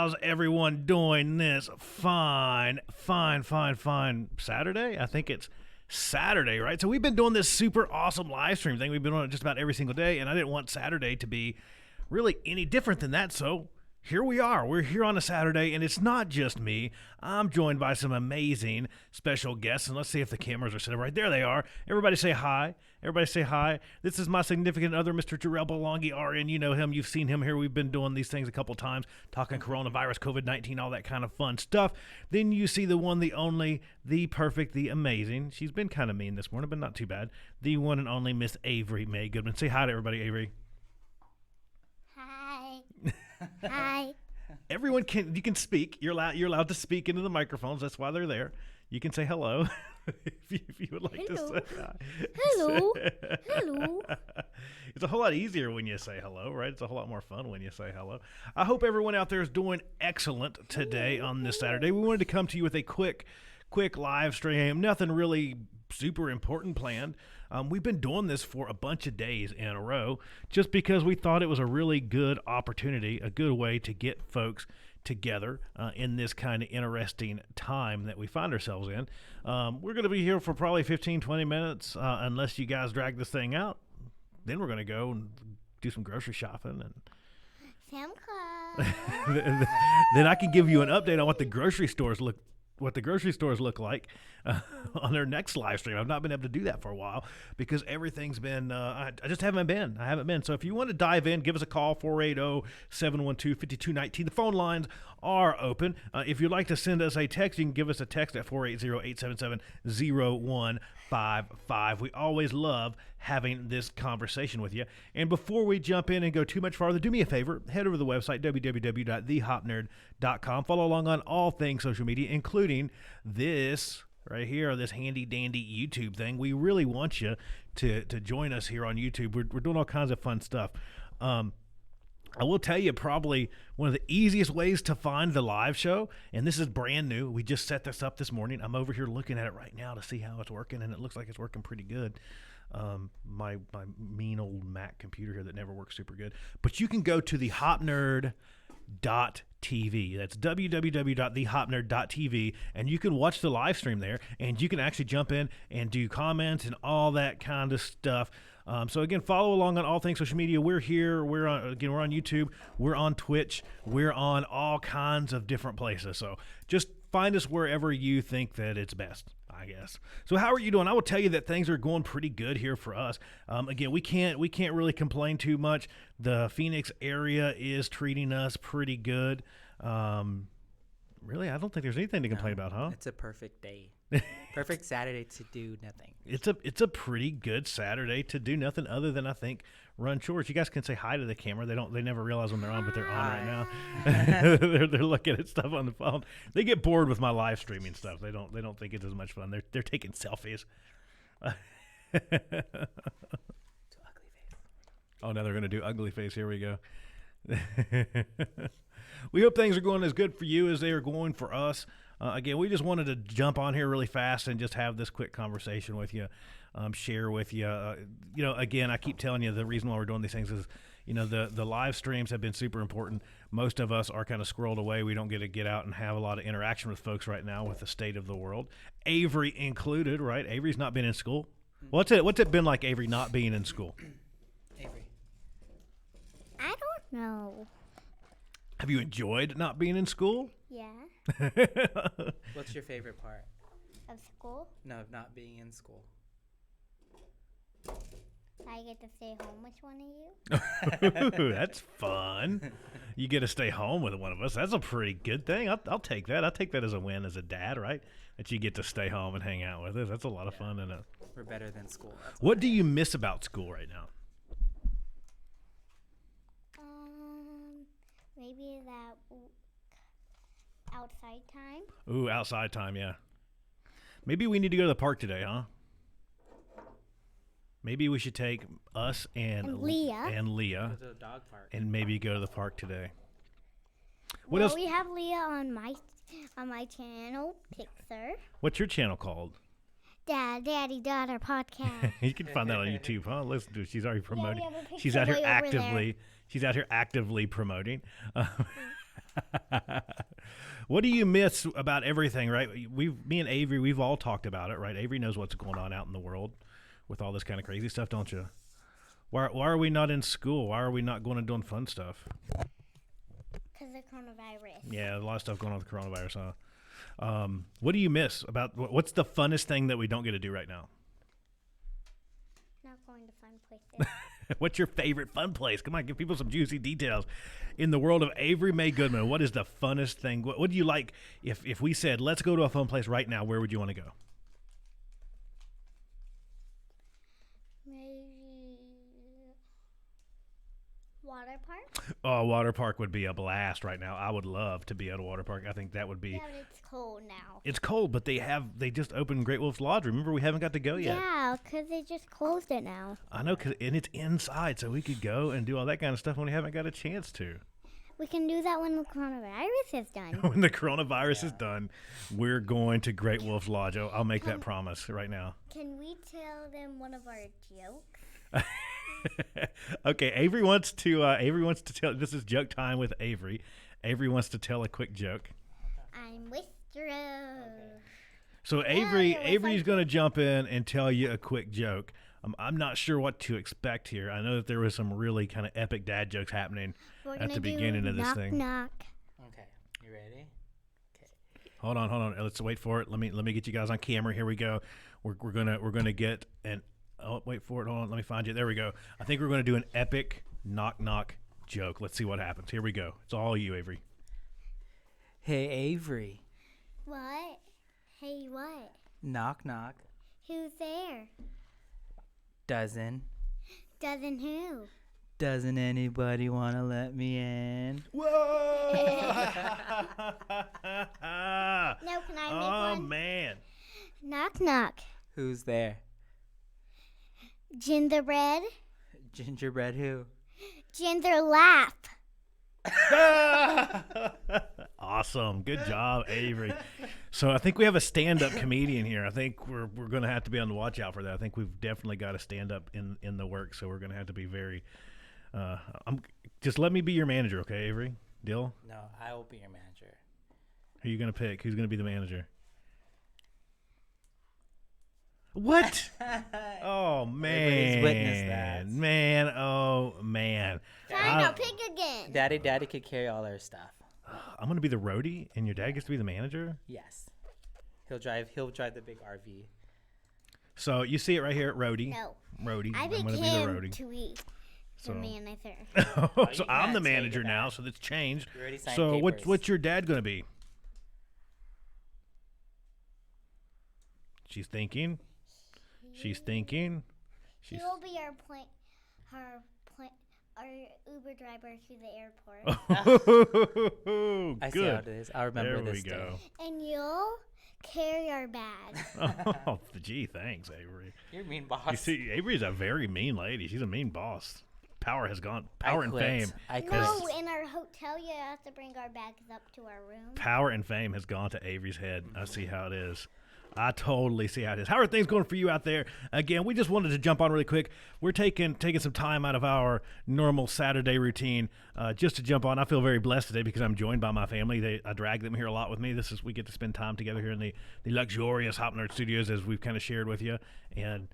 How's everyone doing this fine Saturday? I think it's Saturday, right? So we've been doing this super awesome live stream thing. We've been doing it just about every single day, and I didn't want Saturday to be really any different than that, so here we are. We're here on a Saturday, and it's not just me. I'm joined by some amazing special guests, and let's see if the cameras are set up right. There they are. Everybody say hi. Everybody say hi. This is my significant other, Mr. Jarrell Belongi, RN. You know him. You've seen him here. We've been doing these things a couple times, talking coronavirus, COVID-19, all that kind of fun stuff. Then you see the one, the only, the perfect, the amazing. She's been kind of mean this morning, but not too bad. The one and only Miss Avery May Goodman. Say hi to everybody, Avery. Hi. Everyone you can speak. You're allowed to speak into the microphones. That's why they're there. You can say hello if you would like to say hi. Hello. Hello. It's a whole lot easier when you say hello, right? It's a whole lot more fun when you say hello. I hope everyone out there is doing excellent today on this Saturday. We wanted to come to you with a quick live stream. Nothing really super important planned. We've been doing this for a bunch of days in a row just because we thought it was a really good opportunity, a good way to get folks together in this kind of interesting time that we find ourselves in. We're going to be here for probably 15, 20 minutes unless you guys drag this thing out. Then we're going to go and do some grocery shopping and Sam Club. then I can give you an update on what the grocery stores look like on their next live stream. I've not been able to do that for a while because everything's been, I just haven't been. So if you want to dive in, give us a call, 480-712-5219. The phone lines are open. If you'd like to send us a text, you can give us a text at 480-877-0155. We always love having this conversation with you. And before we jump in and go too much farther, do me a favor, head over to the website, www.thehopnerd.com. Follow along on all things social media, including this right here, this handy dandy YouTube thing. We really want you to join us here on YouTube. We're doing all kinds of fun stuff. I will tell you probably one of the easiest ways to find the live show, and this is brand new. We just set this up this morning. I'm over here looking at it right now to see how it's working, and it looks like it's working pretty good. My mean old Mac computer here that never works super good. But you can go to thehopnerd.tv. That's www.thehopnerd.tv, and you can watch the live stream there, and you can actually jump in and do comments and all that kind of stuff. So again, follow along on all things social media. We're here. We're on YouTube. We're on Twitch. We're on all kinds of different places. So just find us wherever you think that it's best, I guess. So how are you doing? I will tell you that things are going pretty good here for us. Again, we can't really complain too much. The Phoenix area is treating us pretty good. Really, I don't think there's anything to complain about, huh? It's a perfect day. Perfect Saturday to do nothing. It's a pretty good Saturday to do nothing other than, I think, run chores. You guys can say hi to the camera. They never realize when they're on, but they're on right now. they're looking at stuff on the phone. They get bored with my live streaming stuff. They don't think it's as much fun. They're taking selfies. To ugly face. Oh, now they're gonna do ugly face. Here we go. We hope things are going as good for you as they are going for us. Again, we just wanted to jump on here really fast and just have this quick conversation with you, share with you. Again, I keep telling you the reason why we're doing these things is, the live streams have been super important. Most of us are kind of squirreled away. We don't get to get out and have a lot of interaction with folks right now with the state of the world. Avery included, right? Avery's not been in school. What's it been like, Avery, not being in school? Avery. I don't know. Have you enjoyed not being in school? Yeah. What's your favorite part? Of school, No, of not being in school. I get to stay home with one of you. That's fun. You get to stay home with one of us. That's a pretty good thing. I'll take that. I'll take that as a win as a dad, right? That you get to stay home and hang out with us. That's a lot of fun. And We're better than school. That's what do you miss about school right now? Maybe that outside time. Ooh, outside time, yeah. Maybe we need to go to the park today, huh? Maybe we should take us and Leah. Go to the dog park. and maybe go to the park today. What Well, else? we have Leah on my channel, Pixar. What's your channel called? Daddy Daughter Podcast. You can find that on YouTube, huh? Listen to it. She's already promoting. have a picture She's out here way over there. actively. She's out here actively promoting. What do you miss about everything, right? Me and Avery, we've all talked about it, right? Avery knows what's going on out in the world with all this kind of crazy stuff, don't you? Why are we not in school? Why are we not going and doing fun stuff? Because of coronavirus. Yeah, a lot of stuff going on with the coronavirus, huh? What do you miss about what's the funnest thing that we don't get to do right now? Not going to fun places. What's your favorite fun place? Come on, give people some juicy details. In the world of Avery May Goodman, what is the funnest thing? What do you like? If we said, let's go to a fun place right now, where would you want to go? Maybe water park? Oh, water park would be a blast right now. I would love to be at a water park. I think that would be. Yeah, but it's cold now. It's cold, but they just opened Great Wolf's Lodge. Remember, we haven't got to go yet. Yeah, because they just closed it now. I know, and it's inside, so we could go and do all that kind of stuff when we haven't got a chance to. We can do that when the coronavirus is done. When the coronavirus is done, we're going to Great Wolf's Lodge. I'll make that promise right now. Can we tell them one of our jokes? Okay, Avery wants to tell. This is joke time with Avery. Avery wants to tell a quick joke. I'm with Drew. So Avery's going to jump in and tell you a quick joke. I'm not sure what to expect here. I know that there was some really kind of epic dad jokes happening at the beginning of this thing. Knock. Okay, you ready? Okay. Hold on. Let's wait for it. Let me get you guys on camera. Here we go. We're gonna get an. Oh, wait for it. Hold on. Let me find you. There we go. I think we're going to do an epic knock joke. Let's see what happens. Here we go. It's all you, Avery. Hey, Avery. What? Hey, what? Knock, knock. Who's there? Doesn't Who? anybody want to let me in? Whoa! No, can I make Oh, one? man. Knock, knock. Who's there? Gingerbread. Gingerbread who? Ginger laugh. Awesome. Good job, Avery. So I think we have a stand-up comedian here. I think we're going to have to be on the watch out for that. I think we've definitely got a stand-up in the works, so we're going to have to be very just let me be your manager, okay, Avery? Deal? No, I will be your manager. Who are you going to pick? Who's going to be the manager? What? Oh, man. Everybody's witnessed that. Man, oh, man. Fine, I'll pick again. Daddy could carry all our stuff. I'm going to be the roadie, and your dad gets to be the manager? Yes. He'll drive the big RV. So you see it right here at roadie. No. Roadie. I I'm pick going to be the him roadie. to be So- the manager. So you I'm the can't take manager it now, back. so that's changed. You already signed So papers. what's your dad going to be? She's thinking. She's thinking. He She's will be our Uber driver to the airport. I see how it good. is. I'll remember There we this day. go. And you'll carry our bag. Oh, gee, thanks, Avery. You're mean, You boss. see, Avery's a very mean lady. She's a mean boss. Power and quit. fame. I quit. No, in our hotel, you have to bring our bags up to our room. Power and fame has gone to Avery's head. I see how it is. I totally see how it is. How are things going for you out there? Again, we just wanted to jump on really quick. We're taking some time out of our normal Saturday routine just to jump on. I feel very blessed today because I'm joined by my family. I drag them here a lot with me. We get to spend time together here in the luxurious Hop Nerd Studios, as we've kind of shared with you, and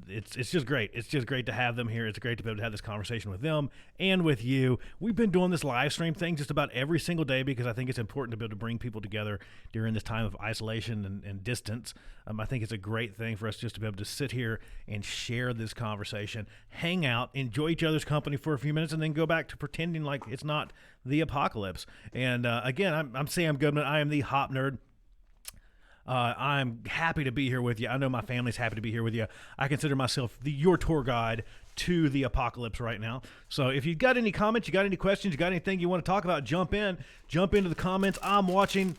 it's just great. It's just great to have them here. It's great to be able to have this conversation with them and with you. We've been doing this live stream thing just about every single day because I think it's important to be able to bring people together during this time of isolation and distance. I think it's a great thing for us just to be able to sit here and share this conversation, hang out, enjoy each other's company for a few minutes, and then go back to pretending like it's not the apocalypse. And again, I'm Sam Goodman. I am the Hop Nerd. I'm happy to be here with you. I know my family's happy to be here with you. I consider myself your tour guide to the apocalypse right now. So if you've got any comments, you got any questions, you got anything you want to talk about, jump into the comments. I'm watching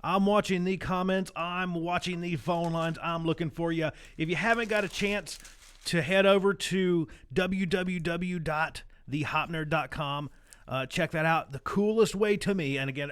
the comments. I'm watching the phone lines. I'm looking for you. If you haven't got a chance to head over to www.thehopnerd.com, check that out. The coolest way to me, and again,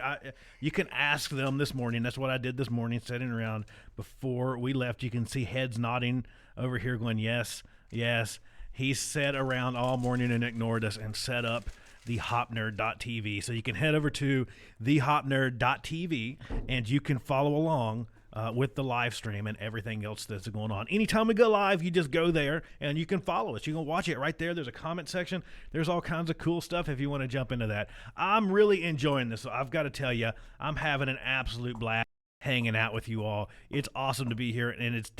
you can ask them this morning. That's what I did this morning, sitting around before we left. You can see heads nodding over here going, yes, yes. He sat around all morning and ignored us and set up thehopnerd.tv. So you can head over to thehopnerd.tv and you can follow along with the live stream and everything else that's going on. Anytime we go live, you just go there and you can follow us. You can watch it right there. There's a comment section. There's all kinds of cool stuff if you want to jump into that. I'm really enjoying this. I've got to tell you, I'm having an absolute blast hanging out with you all. It's awesome to be here, and it's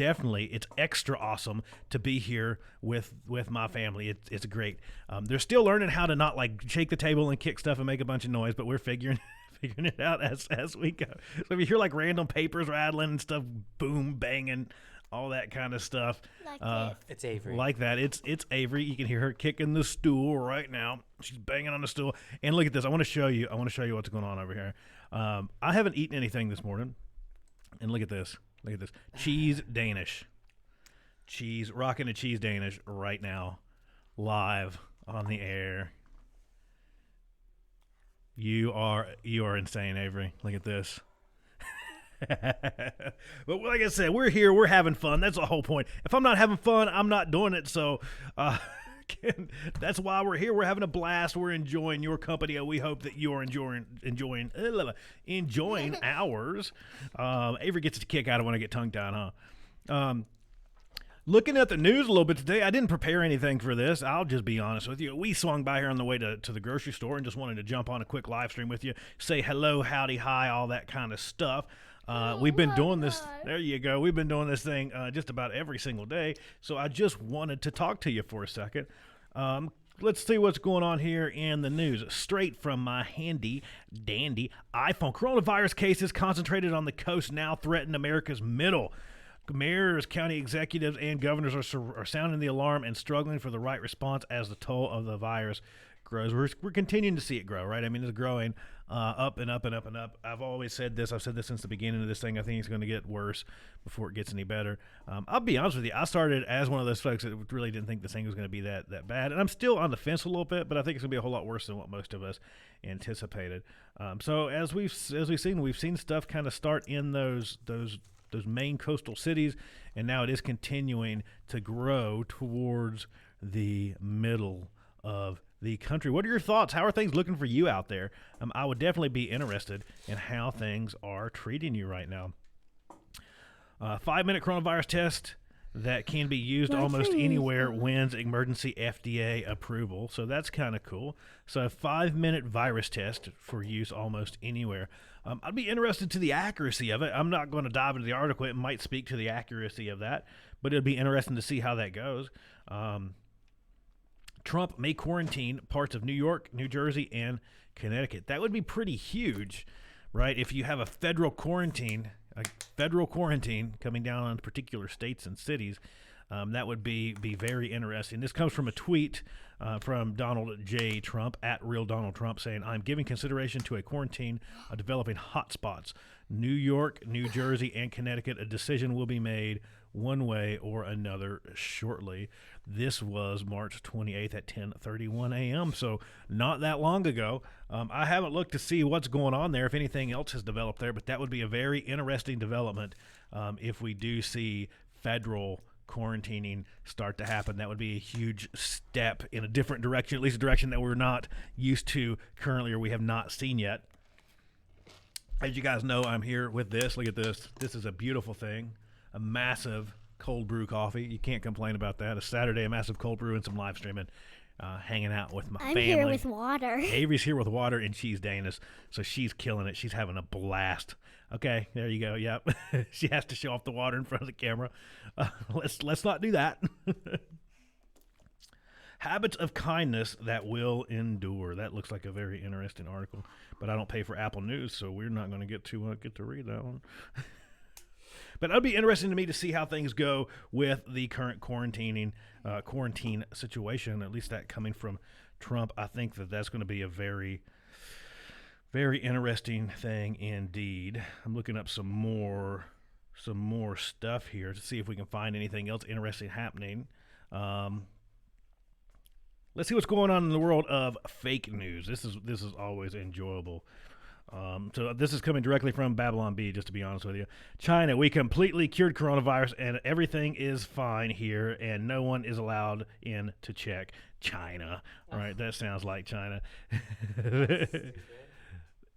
extra awesome to be here with my family. It's great. They're still learning how to not like shake the table and kick stuff and make a bunch of noise, but we're figuring it out as we go. So if you hear like random papers rattling and stuff, boom, banging, all that kind of stuff. It's Avery. Like that. It's Avery. You can hear her kicking the stool right now. She's banging on the stool. And look at this. I want to show you what's going on over here. I haven't eaten anything this morning. And look at this. Look at this. Cheese Danish. Rocking a cheese Danish right now. Live on the air. You are insane, Avery. Look at this. But like I said, we're here. We're having fun. That's the whole point. If I'm not having fun, I'm not doing it. So that's why we're here. We're having a blast. We're enjoying your company. We hope that you're enjoying ours. Avery gets a kick out of when I get tongue-tied, huh? Looking at the news a little bit today, I didn't prepare anything for this. I'll just be honest with you. We swung by here on the way to the grocery store and just wanted to jump on a quick live stream with you, say hello, howdy, hi, all that kind of stuff. We've been doing this. There you go. We've been doing this thing just about every single day. So I just wanted to talk to you for a second. Let's see what's going on here in the news. Straight from my handy dandy iPhone. Coronavirus cases concentrated on the coast now threaten America's middle. Mayors, county executives, and governors are sounding the alarm and struggling for the right response as the toll of the virus grows. We're continuing to see it grow, right? I mean, it's growing up and up and up and up. I've always said this. I've said this since the beginning of this thing. I think it's going to get worse before it gets any better. I'll be honest with you. I started as one of those folks that really didn't think this thing was going to be that bad. And I'm still on the fence a little bit, but I think it's going to be a whole lot worse than what most of us anticipated. So as we've seen stuff kind of start in those main coastal cities, and now it is continuing to grow towards the middle of the country. What are your thoughts? How are things looking for you out there? I would definitely be interested in how things are treating you right now. 5-minute coronavirus test that can be used almost anywhere wins emergency FDA approval. So that's kind of cool. So a 5-minute virus test for use almost anywhere. I'd be interested to the accuracy of it. I'm not going to dive into the article. It might speak to the accuracy of that, but it'd be interesting to see how that goes. Trump may quarantine parts of New York, New Jersey, and Connecticut. That would be pretty huge, right? If you have a federal quarantine coming down on particular states and cities, that would be very interesting. This comes from a tweet from Donald J. Trump, at Real Donald Trump, saying, I'm giving consideration to a quarantine of developing hotspots. New York, New Jersey, and Connecticut. A decision will be made one way or another shortly. This was March 28th at 10:31 a.m., so not that long ago. I haven't looked to see what's going on there, if anything else has developed there, but that would be a very interesting development if we do see federal quarantining start to happen. That would be a huge step in a different direction, at least a direction that we're not used to currently, or we have not seen yet. As you guys know, I'm here with this. Look at this. This is a beautiful thing. A massive cold brew coffee. You can't complain about that. A Saturday, a massive cold brew and some live streaming, hanging out with my family. I'm here with water. Avery's here with water and cheese Danish, so she's killing it. She's having a blast. Okay, there you go. Yep. She has to show off the water in front of the camera. Let's not do that. Habits of kindness that will endure. That looks like a very interesting article, but I don't pay for Apple News, so we're not going to get to read that one. But it'll be interesting to me to see how things go with the current quarantine situation. At least that coming from Trump, I think that's going to be a very, very interesting thing indeed. I'm looking up some more stuff here to see if we can find anything else interesting happening. Let's see what's going on in the world of fake news. This is always enjoyable. So this is coming directly from Babylon Bee, just to be honest with you. China, we completely cured coronavirus and everything is fine here and no one is allowed in to check. China. All right, that sounds like China.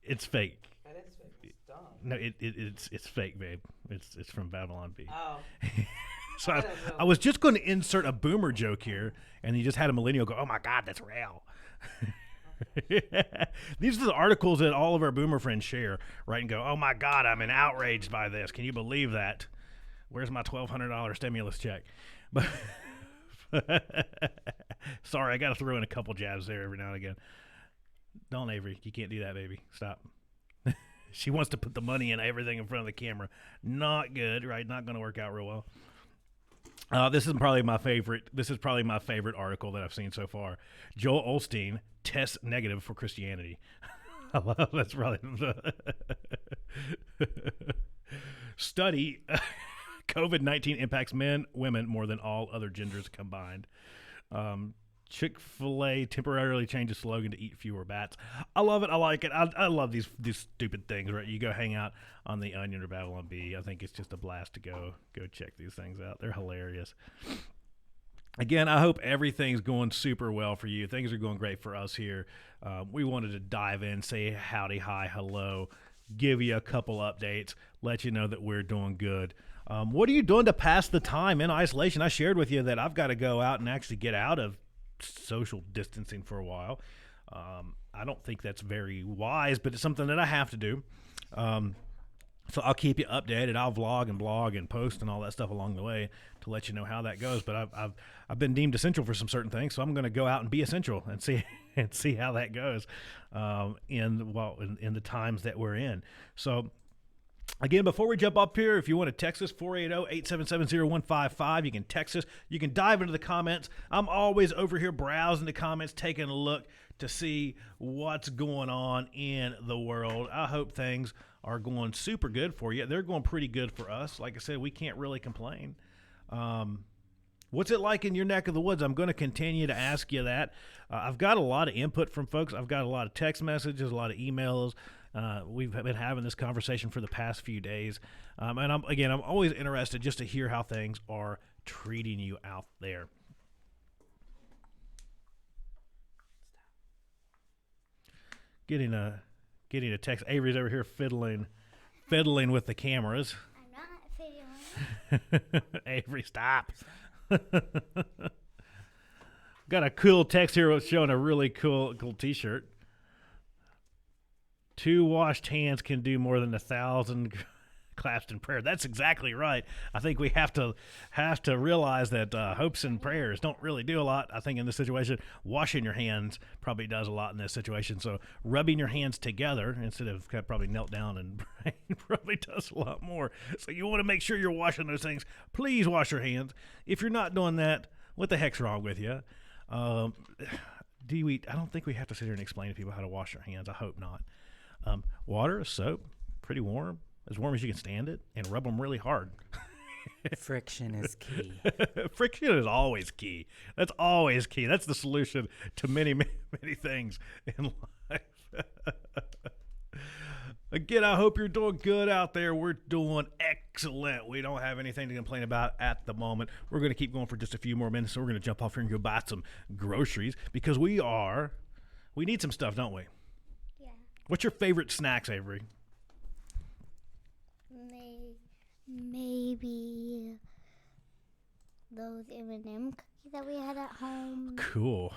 It's fake. That is fake. It's dumb. No, it's fake, babe. It's from Babylon Bee. Oh. So I don't know. I was just going to insert a boomer joke here, and you just had a millennial go, "Oh my God, that's real." These are the articles that all of our boomer friends share, right? And go, "Oh my God, I'm outraged by this. Can you believe that? Where's my $1,200 stimulus check?" But sorry, I got to throw in a couple jabs there every now and again. Don't, Avery. You can't do that, baby. Stop. She wants to put the money in everything in front of the camera. Not good, right? Not going to work out real well. This is probably my favorite. This is probably my favorite article that I've seen so far. Joel Osteen tests negative for Christianity. I love that's probably the study. COVID-19 impacts men, women more than all other genders combined. Chick-fil-A temporarily changes slogan to eat fewer bats. I love it. I like it. I love these stupid things, right? You go hang out on the Onion or Babylon Bee. I think it's just a blast to go check these things out. They're hilarious. Again, I hope everything's going super well for you. Things are going great for us here. We wanted to dive in, say howdy, hi, hello, give you a couple updates, let you know that we're doing good. What are you doing to pass the time in isolation? I shared with you that I've got to go out and actually get out of social distancing for a while. I don't think that's very wise, but it's something that I have to do. So I'll keep you updated. I'll vlog and blog and post and all that stuff along the way to let you know how that goes. But I've been deemed essential for some certain things, so I'm going to go out and be essential and see how that goes in the times that we're in. So again, before we jump up here, if you want to text us, 480-877-0155, you can text us. You can dive into the comments. I'm always over here browsing the comments, taking a look to see what's going on in the world. I hope things are going super good for you. They're going pretty good for us. Like I said, we can't really complain. What's it like in your neck of the woods? I'm going to continue to ask you that. I've got a lot of input from folks. I've got a lot of text messages, a lot of emails. We've been having this conversation for the past few days. And I'm always interested just to hear how things are treating you out there. Getting a text. Avery's over here fiddling with the cameras. I'm not fiddling. Avery, stop. Got a cool text here showing a really cool t-shirt. 2 washed hands can do more than 1,000 clasped in prayer. That's exactly right. I think we have to realize that hopes and prayers don't really do a lot. I think in this situation, washing your hands probably does a lot in this situation. So rubbing your hands together instead of probably knelt down and praying probably does a lot more. So you want to make sure you're washing those things. Please wash your hands. If you're not doing that, what the heck's wrong with you? I don't think we have to sit here and explain to people how to wash their hands. I hope not. Water, soap, pretty warm, as warm as you can stand it, and rub them really hard. Friction is key. Friction is always key. That's always key. That's the solution to many, many, many things in life. Again, I hope you're doing good out there. We're doing excellent. We don't have anything to complain about at the moment. We're going to keep going for just a few more minutes, so we're going to jump off here and go buy some groceries because we need some stuff, don't we? What's your favorite snacks, Avery? Maybe those M&M cookies that we had at home. Cool.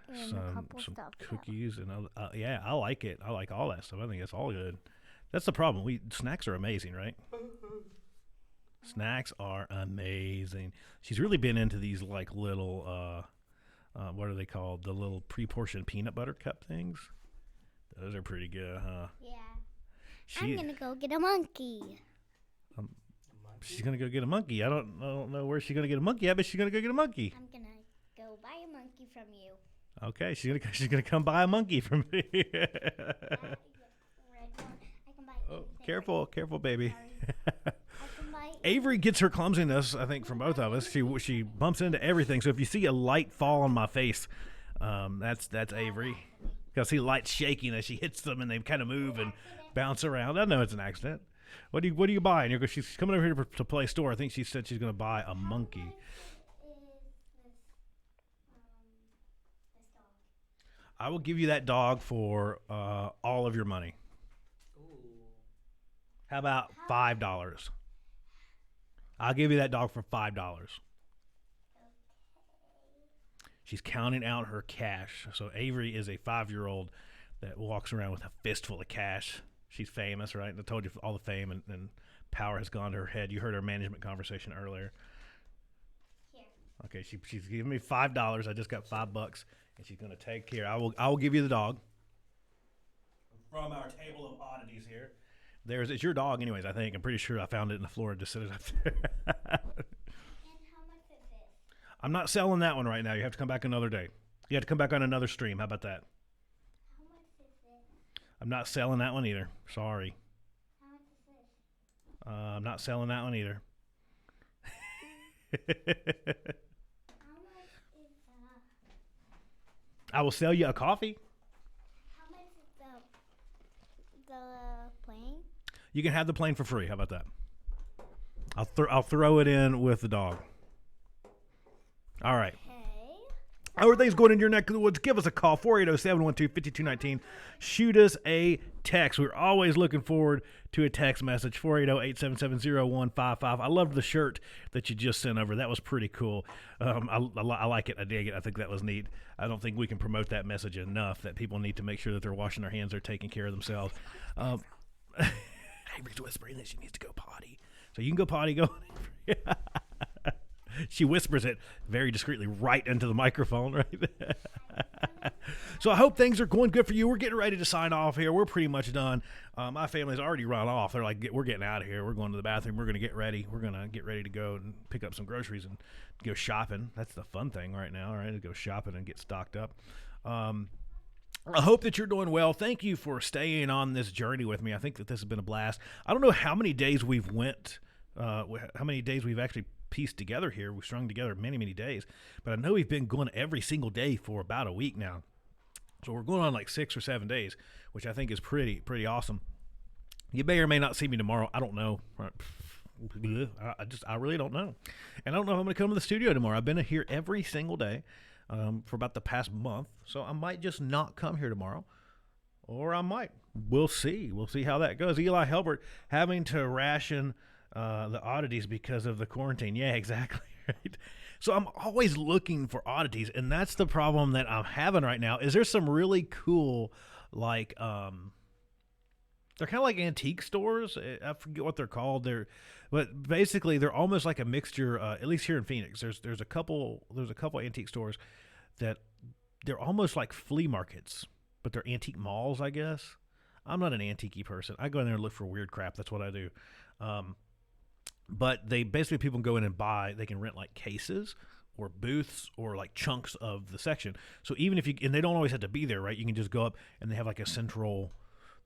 And some a couple stuff. cookies and yeah, I like it. I like all that stuff. I think it's all good. That's the problem. Snacks are amazing, right? Snacks are amazing. She's really been into these like little what are they called? The little pre-portioned peanut butter cup things. Those are pretty good, huh? Yeah. I'm gonna go get a monkey. She's gonna go get a monkey. I don't know where she's gonna get a monkey at, but she's gonna go get a monkey. I'm gonna go buy a monkey from you. Okay, she's gonna come buy a monkey from me. I can buy Careful, baby. I can buy Avery gets her clumsiness, I think, from both of us. She bumps into everything. So if you see a light fall on my face, that's Avery. Because see lights shaking as she hits them, and they kind of move and bounce around. I know it's an accident. What are you buying? She's coming over here to play store. I think she said she's going to buy a monkey. I will give you that dog for all of your money. How about $5? I'll give you that dog for $5. She's counting out her cash. So Avery is a 5-year-old that walks around with a fistful of cash. She's famous, right? And I told you all the fame and power has gone to her head. You heard our management conversation earlier. Here. Okay, she's giving me $5. I just got $5, and she's going to take care. I will give you the dog from our table of oddities here. It's your dog, anyways. I think I'm pretty sure I found it in the floor. Just set it up there. And how much is this? I'm not selling that one right now. You have to come back another day. You have to come back on another stream. How about that? How much is this? I'm not selling that one either. Sorry. How much is this? I'm not selling that one either. How much is I will sell you a coffee. how much is the plane? You can have the plane for free. How about that? I'll throw it in with the dog. All right. Okay. How are things going in your neck of the woods? Give us a call, 480-712-5219. Shoot us a text. We're always looking forward to a text message, 480-877-0155. I loved the shirt that you just sent over. That was pretty cool. I like it. I dig it. I think that was neat. I don't think we can promote that message enough, that people need to make sure that they're washing their hands, they're taking care of themselves. Avery's whispering that she needs to go potty. So you can go potty, go. She whispers it very discreetly right into the microphone, right? So I hope things are going good for you. We're getting ready to sign off here. We're pretty much done. My family's already run off. They're like, we're getting out of here. We're going to the bathroom. We're going to get ready. We're going to get ready to go and pick up some groceries and go shopping. That's the fun thing right now, right? To go shopping and get stocked up. I hope that you're doing well. Thank you for staying on this journey with me. I think that this has been a blast. I don't know how many days we've how many days we've actually pieced together here. We've strung together many, many days, but I know we've been going every single day for about a week now. So we're going on like 6 or 7 days, which I think is pretty awesome. You may or may not see me tomorrow. I don't know. I really don't know. And I don't know if I'm going to come to the studio tomorrow. I've been here every single day for about the past month. So I might just not come here tomorrow, or I might. We'll see. We'll see how that goes. Eli Helbert having to ration the oddities because of the quarantine. Yeah, exactly. Right. So I'm always looking for oddities, and that's the problem that I'm having right now. Is there some really cool, like, they're kind of like antique stores. I forget what they're called. But basically they're almost like a mixture. At least here in Phoenix, there's a couple antique stores that they're almost like flea markets, but they're antique malls, I guess. I'm not an antique-y person. I go in there and look for weird crap. That's what I do. But they basically, people can go in and buy, they can rent like cases or booths or like chunks of the section. So even if and they don't always have to be there, right? You can just go up and they have like a central,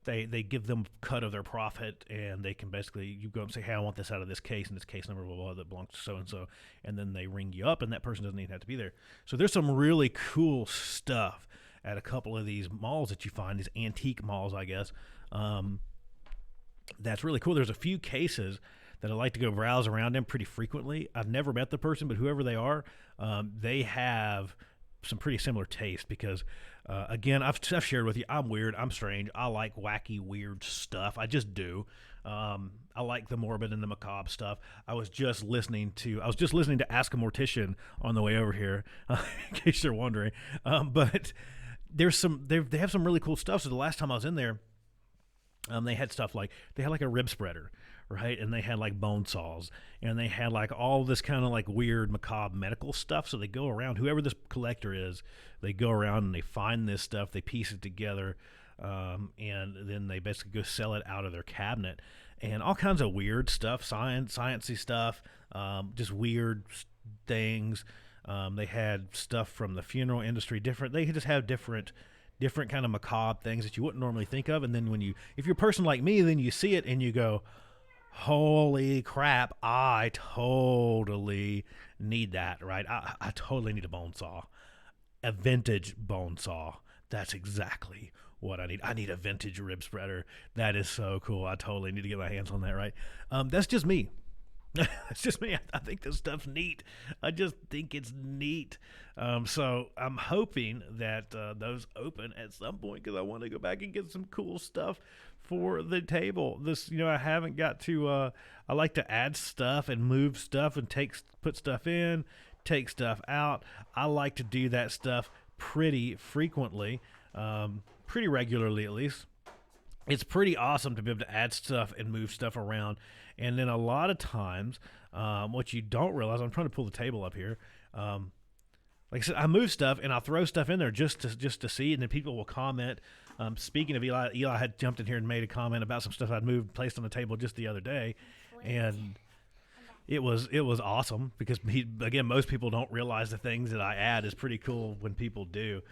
they give them a cut of their profit, and they can basically, you go and say, hey, I want this out of this case, and this case number, blah, blah, that belongs to so-and-so. And then they ring you up, and that person doesn't even have to be there. So there's some really cool stuff at a couple of these malls that you find, these antique malls, I guess. That's really cool. There's a few cases that I like to go browse around in pretty frequently. I've never met the person, but whoever they are, they have some pretty similar taste because, again, I've shared with you, I'm weird, I'm strange, I like wacky, weird stuff. I just do. I like the morbid and the macabre stuff. I was just listening to Ask a Mortician on the way over here, in case you're wondering. But they have some really cool stuff. So the last time I was in there, they had stuff like, they had like a rib spreader, right? And they had like bone saws, and they had like all this kind of like weird macabre medical stuff. So they go around, whoever this collector is, they go around and they find this stuff, they piece it together, and then they basically go sell it out of their cabinet. And all kinds of weird stuff, sciencey stuff, just weird things. They had stuff from the funeral industry, they just have different kind of macabre things that you wouldn't normally think of. And then if you're a person like me, then you see it and you go, holy crap, I totally need that, right? I totally need a bone saw, a vintage bone saw That's exactly what I need. I need a vintage rib spreader. That is so cool. I totally need to get my hands on that, right? That's just me. It's just me. I think this stuff's neat. I just think it's neat. So I'm hoping that those open at some point because I want to go back and get some cool stuff for the table. This, I haven't got to. I like to add stuff and move stuff and put stuff in, take stuff out. I like to do that stuff pretty frequently, pretty regularly at least. It's pretty awesome to be able to add stuff and move stuff around. And then a lot of times, what you don't realize, I'm trying to pull the table up here. Like I said, I move stuff and I'll throw stuff in there just to see, and then people will comment. Speaking of Eli had jumped in here and made a comment about some stuff I'd moved, placed on the table just the other day, and it was awesome because most people don't realize the things that I add is pretty cool when people do.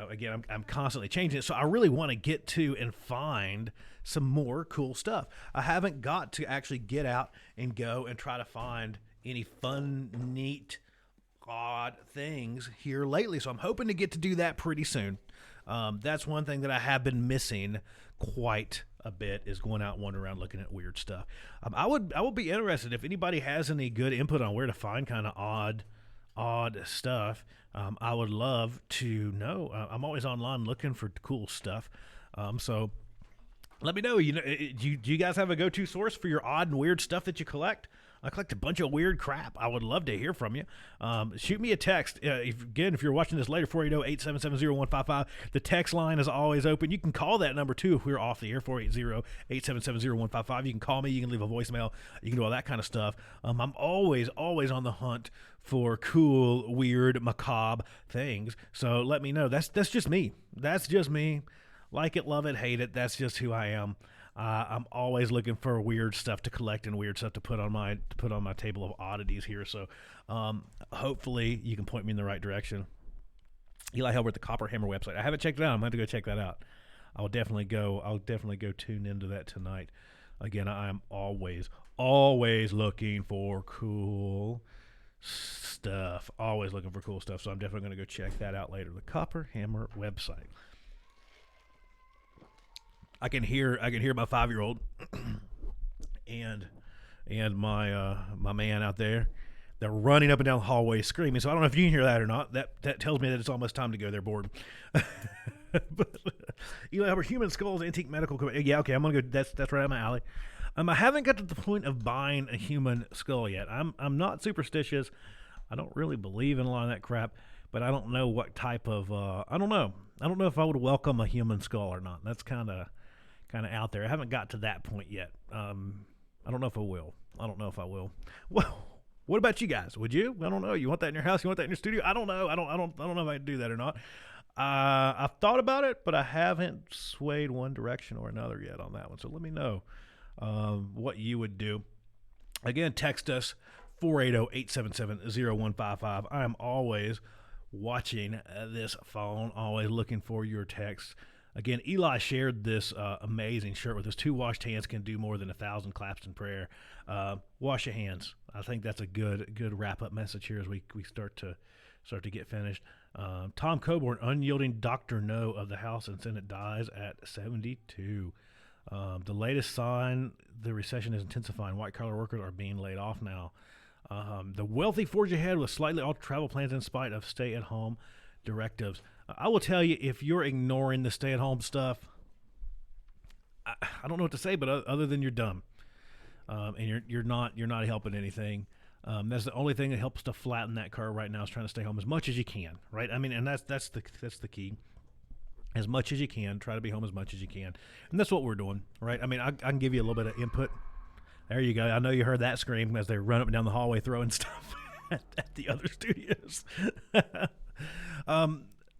Again, I'm constantly changing it, so I really want to get to and find some more cool stuff. I haven't got to actually get out and go and try to find any fun, neat, odd things here lately, so I'm hoping to get to do that pretty soon. That's one thing that I have been missing quite a bit is going out and wandering around looking at weird stuff. I would be interested if anybody has any good input on where to find kind of odd stuff. I would love to know. I'm always online looking for cool stuff. So let me know. Do you guys have a go-to source for your odd and weird stuff that you collect? I collect a bunch of weird crap. I would love to hear from you. Shoot me a text. If you're watching this later, 480-877-0155. The text line is always open. You can call that number, too, if we're off the air, 480-877-0155. You can call me. You can leave a voicemail. You can do all that kind of stuff. I'm always on the hunt for cool, weird, macabre things. So let me know. That's just me. That's just me. Like it, love it, hate it. That's just who I am. I'm always looking for weird stuff to collect and weird stuff to put on my table of oddities here. So hopefully you can point me in the right direction. Eli Hilbert, the Copper Hammer website. I haven't checked it out. I'm going to go check that out. I'll definitely go tune into that tonight. Again, I am always looking for cool stuff. Always looking for cool stuff. So I'm definitely going to go check that out later. The Copper Hammer website. I can hear my 5-year-old and my man out there. They're running up and down the hallway screaming. So I don't know if you can hear that or not. That tells me that it's almost time to go. They're bored. But, Eli Hubbard, human skulls, antique medical. Yeah, okay, I'm gonna go. That's right up my alley. I haven't got to the point of buying a human skull yet. I'm not superstitious. I don't really believe in a lot of that crap. But I don't know what type of. I don't know if I would welcome a human skull or not. That's kind of out there. I haven't got to that point yet. I don't know if I will. Well, what about you guys? Would you? I don't know. You want that in your house? You want that in your studio? I don't know. I don't know if I can do that or not. I've thought about it, but I haven't swayed one direction or another yet on that one. So let me know what you would do. Again, text us 480-877-0155. I am always watching this phone, always looking for your texts. Again, Eli shared this amazing shirt with us. 2 washed hands can do more than 1,000 claps in prayer. Wash your hands. I think that's a good wrap-up message here as we start to get finished. Tom Coburn, unyielding Dr. No of the House and Senate, dies at 72. The latest sign, the recession is intensifying. White-collar workers are being laid off now. The wealthy forge ahead with slightly altered travel plans in spite of stay-at-home directives. I will tell you, if you're ignoring the stay-at-home stuff, I don't know what to say, but other than you're dumb, and you're not helping anything. That's the only thing that helps to flatten that curve right now is trying to stay home as much as you can, right? I mean, and that's the key. As much as you can, try to be home as much as you can, and that's what we're doing, right? I mean, I can give you a little bit of input. There you go. I know you heard that scream as they run up and down the hallway throwing stuff at the other studios.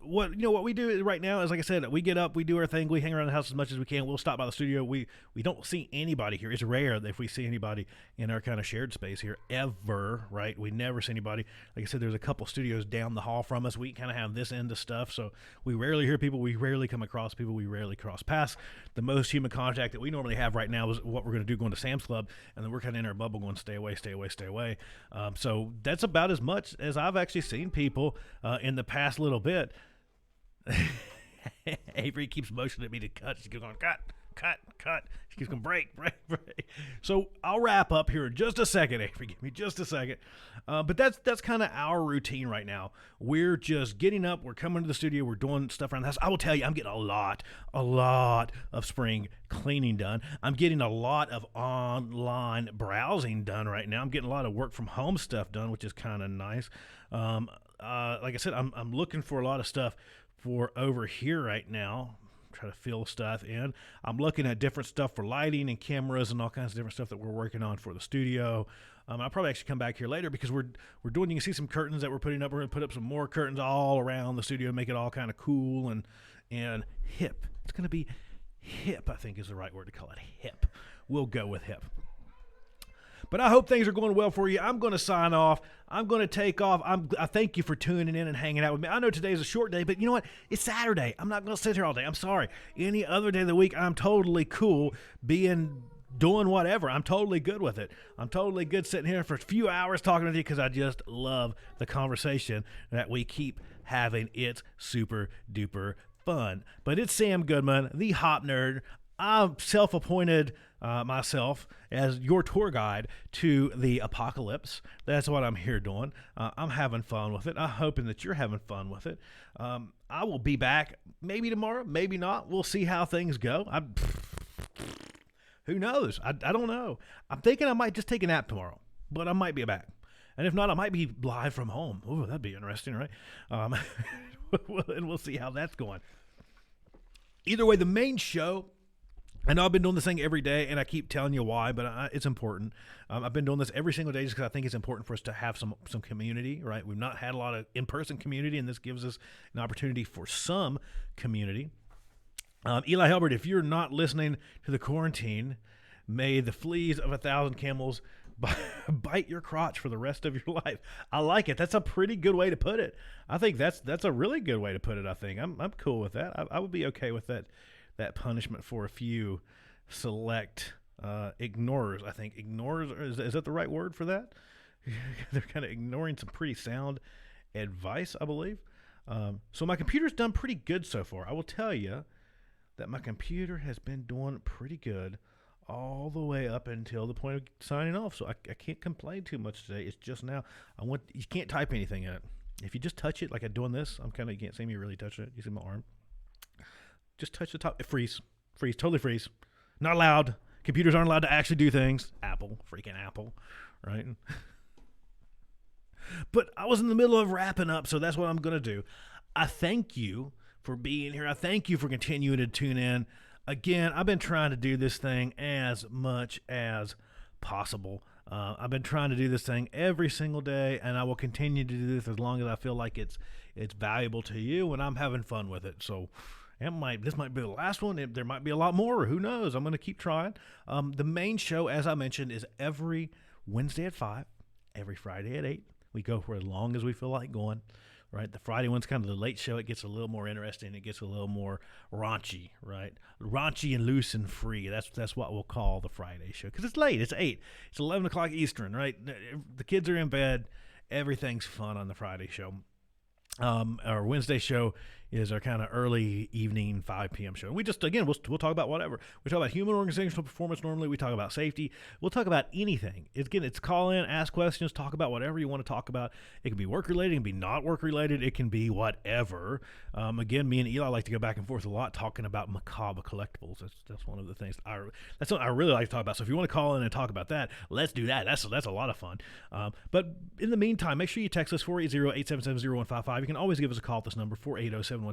What we do right now is, like I said, we get up, we do our thing, we hang around the house as much as we can. We'll stop by the studio. We don't see anybody here. It's rare if we see anybody in our kind of shared space here ever, right? We never see anybody. Like I said, there's a couple studios down the hall from us. We kind of have this end of stuff, so we rarely hear people. We rarely come across people. We rarely cross paths. The most human contact that we normally have right now is what we're going to do going to Sam's Club, and then we're kind of in our bubble going, stay away, stay away, stay away. So that's about as much as I've actually seen people in the past little bit. Avery keeps motioning at me to cut. She keeps going, cut, cut, cut. She keeps going, break, break, break. So I'll wrap up here in just a second, Avery. Give me just a second. But that's kind of our routine right now. We're just getting up. We're coming to the studio. We're doing stuff around the house. I will tell you, I'm getting a lot of spring cleaning done. I'm getting a lot of online browsing done right now. I'm getting a lot of work from home stuff done, which is kind of nice. Like I said, I'm looking for a lot of stuff for over here right now. Try to fill stuff in. I'm looking at different stuff for lighting and cameras and all kinds of different stuff that we're working on for the studio. I'll probably actually come back here later because we're doing. You can see some curtains that we're putting up. We're going to put up some more curtains all around the studio, make it all kind of cool and hip. It's going to be hip, I think is the right word to call it. Hip. We'll go with hip. But I hope things are going well for you. I'm going to sign off. I'm going to take off. I thank you for tuning in and hanging out with me. I know today's a short day, but you know what? It's Saturday. I'm not going to sit here all day. I'm sorry. Any other day of the week, I'm totally cool doing whatever. I'm totally good with it. I'm totally good sitting here for a few hours talking with you because I just love the conversation that we keep having. It's super duper fun. But it's Sam Goodman, the Hop Nerd. I'm self-appointed myself as your tour guide to the apocalypse. That's what I'm here doing. I'm having fun with it. I'm hoping that you're having fun with it. I will be back maybe tomorrow, maybe not. We'll see how things go. Who knows? I don't know. I'm thinking I might just take a nap tomorrow, but I might be back. And if not, I might be live from home. Ooh, that'd be interesting, right? And we'll see how that's going. Either way, the main show, I know I've been doing this thing every day, and I keep telling you why, but it's important. I've been doing this every single day just because I think it's important for us to have some community, right? We've not had a lot of in-person community, and this gives us an opportunity for some community. Eli Helbert, if you're not listening to the quarantine, may the fleas of 1,000 camels bite your crotch for the rest of your life. I like it. That's a pretty good way to put it. I think that's a really good way to put it. I think I'm cool with that. I would be okay with that punishment for a few select ignorers. I think ignorers is that the right word for that? They're kind of ignoring some pretty sound advice, I believe. So my computer's done pretty good so far. I will tell you that my computer has been doing pretty good all the way up until the point of signing off. So I can't complain too much today. It's just now you can't type anything in it. If you just touch it like I'm doing this, you can't see me really touching it. You see my arm? Just touch the top. Freeze, totally freeze. Not allowed. Computers aren't allowed to actually do things. Freaking Apple, right? But I was in the middle of wrapping up, so that's what I'm going to do. I thank you for being here. I thank you for continuing to tune in. Again, I've been trying to do this thing as much as possible. I've been trying to do this thing every single day, and I will continue to do this as long as I feel like it's valuable to you, and I'm having fun with it. So this might be the last one. There might be a lot more. Who knows? I'm going to keep trying. The main show, as I mentioned, is every Wednesday at 5, every Friday at 8. We go for as long as we feel like going. Right, the Friday one's kind of the late show. It gets a little more interesting. It gets a little more raunchy, right? Raunchy and loose and free. That's what we'll call the Friday show because it's late. It's 8. It's 11 o'clock Eastern, right? The kids are in bed. Everything's fun on the Friday show. Our Wednesday show is our kind of early evening 5 p.m. show. We just, again, we'll talk about whatever. We talk about human organizational performance normally. We talk about safety. We'll talk about anything. It's call in, ask questions, talk about whatever you want to talk about. It can be work-related. It can be not work-related. It can be whatever. Again, me and Eli like to go back and forth a lot talking about macabre collectibles. That's one of the things. That's what I really like to talk about. So if you want to call in and talk about that, let's do that. That's a lot of fun. But in the meantime, make sure you text us 480-877-0155. You can always give us a call at this number, 480-712-5219.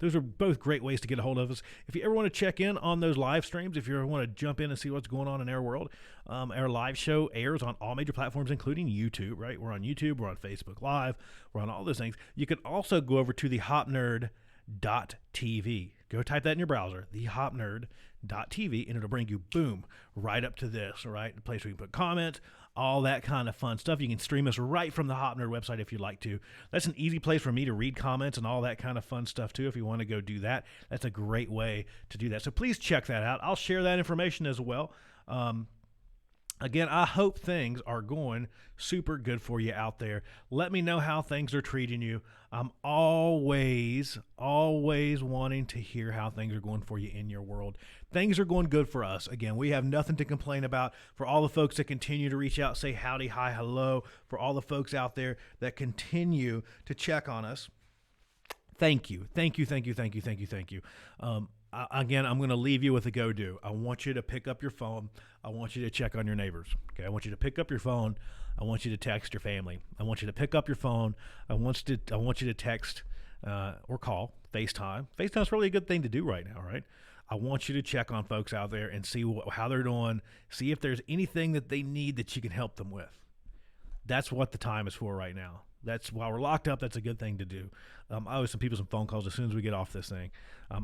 Those are both great ways to get a hold of us. If you ever want to check in on those live streams, if you ever want to jump in and see what's going on in our world, our live show airs on all major platforms, including YouTube, right? We're on YouTube. We're on Facebook Live. We're on all those things. You can also go over to thehopnerd.tv. Go type that in your browser, thehopnerd.tv, and it'll bring you, boom, right up to this, right? A place where you can put comments, all that kind of fun stuff. You can stream us right from the Hop Nerd website if you'd like to. That's an easy place for me to read comments and all that kind of fun stuff too. If you want to go do that, that's a great way to do that. So please check that out. I'll share that information as well. Again, I hope things are going super good for you out there. Let me know how things are treating you. I'm always wanting to hear how things are going for you in your world. Things are going good for us. Again, we have nothing to complain about. For all the folks that continue to reach out, say howdy, hi, hello, for all the folks out there that continue to check on us, thank you. Again, I'm going to leave you with a go-do. I want you to pick up your phone. I want you to check on your neighbors. Okay, I want you to pick up your phone. I want you to text your family. I want you to pick up your phone. I want you to text or call, FaceTime. FaceTime's really a good thing to do right now, right? I want you to check on folks out there and see how they're doing. See if there's anything that they need that you can help them with. That's what the time is for right now. That's while we're locked up. That's a good thing to do. I owe some people some phone calls as soon as we get off this thing.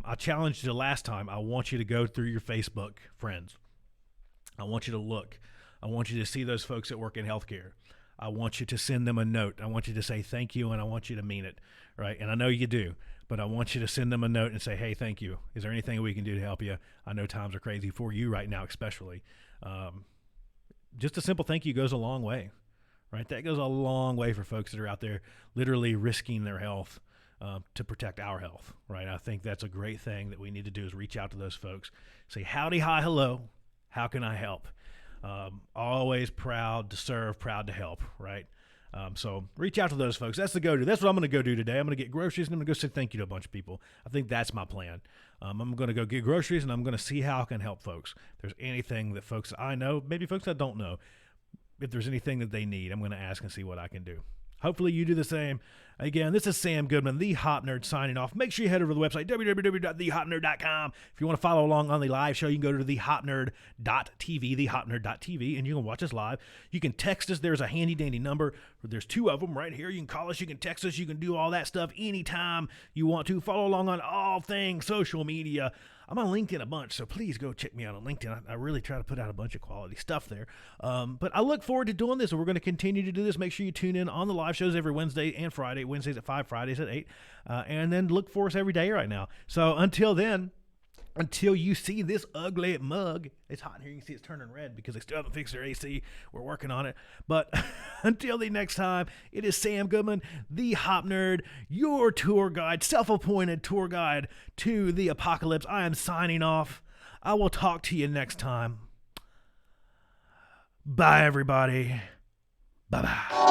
I challenged you last time. I want you to go through your Facebook friends. I want you to look. I want you to see those folks that work in healthcare. I want you to send them a note. I want you to say thank you, and I want you to mean it, right? And I know you do, but I want you to send them a note and say, hey, thank you. Is there anything we can do to help you? I know times are crazy for you right now, especially. Just a simple thank you goes a long way. Right, that goes a long way for folks that are out there literally risking their health to protect our health, right? I think that's a great thing that we need to do is reach out to those folks, say howdy, hi, hello, how can I help? Always proud to serve, proud to help, right? So reach out to those folks. That's the go-to. That's what I'm going to go do today. I'm going to get groceries and I'm going to go say thank you to a bunch of people. I think that's my plan. I'm going to go get groceries and I'm going to see how I can help folks. If there's anything that folks I know, maybe folks I don't know, if there's anything that they need, I'm going to ask and see what I can do. Hopefully you do the same. Again, this is Sam Goodman, the Hop Nerd, signing off. Make sure you head over to the website, www.thehopnerd.com. If you want to follow along on the live show, you can go to thehopnerd.tv, thehopnerd.tv, and you can watch us live. You can text us. There's a handy-dandy number. There's two of them right here. You can call us. You can text us. You can do all that stuff anytime you want to. Follow along on all things social media. I'm on LinkedIn a bunch, so please go check me out on LinkedIn. I really try to put out a bunch of quality stuff there. But I look forward to doing this, and we're going to continue to do this. Make sure you tune in on the live shows every Wednesday and Friday. Wednesdays at 5, Fridays at 8. And then look for us every day right now. So until then, until you see this ugly mug, it's hot in here. You can see it's turning red because they still haven't fixed their AC. We're working on it. But until the next time, it is Sam Goodman, the Hop Nerd, your tour guide, self-appointed tour guide to the apocalypse. I am signing off. I will talk to you next time. Bye, everybody. Bye-bye.